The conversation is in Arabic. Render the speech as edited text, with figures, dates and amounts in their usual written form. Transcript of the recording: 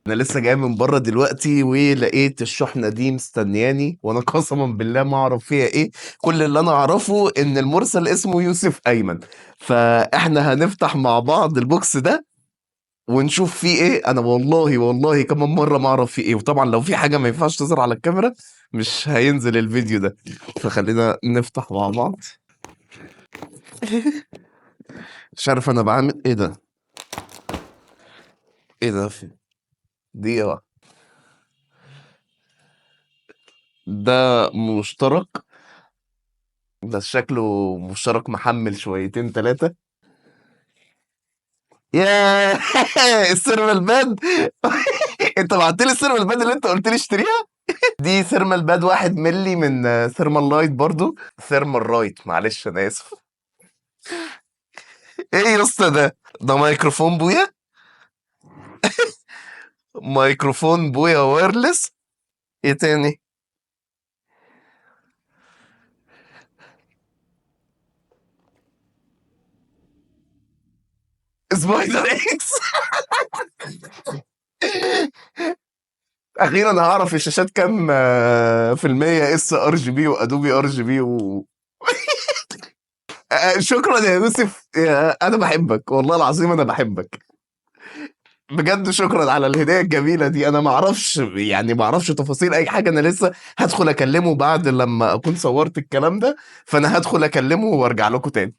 انا لسه جاي من بره دلوقتي ولقيت الشحنه دي مستنياني، وانا قسما بالله ما اعرف فيها ايه. كل اللي انا اعرفه ان المرسل اسمه يوسف ايمن. فاحنا هنفتح مع بعض البوكس ده ونشوف فيه ايه. انا والله والله كمان مره ما اعرف فيه ايه، وطبعا لو في حاجه ما ينفعش تظهر على الكاميرا مش هينزل الفيديو ده. فخلينا نفتح مع بعض. مش عارف انا بعمل ايه ده. ايه ده في دقيقه واحدة. ده مشترك. ده شكله مشترك محمل شويتين ثلاثة. ياه السيرمال باد. انت بعت لي السيرمال باد اللي انت قلت لي اشتريها. دي سيرمال باد 1 ملي من ثيرمال لايت، برضو ثيرمال رايت، معلش انا اسف. ايه يا اسطى ده ميكروفون بويا. ميكروفون بويا وايرلس. ايه تاني؟ سبايدر اكس. اخيرا هعرف الشاشات كام في المية اس ار جي بي وادوبي ار جي بي شكرا يا يوسف، انا بحبك والله العظيم، انا بحبك بجد. شكرا على الهديه الجميله دي. انا ما اعرفش يعني ما اعرفش تفاصيل اي حاجه. انا لسه هدخل اكلمه بعد لما اكون صورت الكلام ده، فانا هدخل اكلمه وارجع لكم تاني.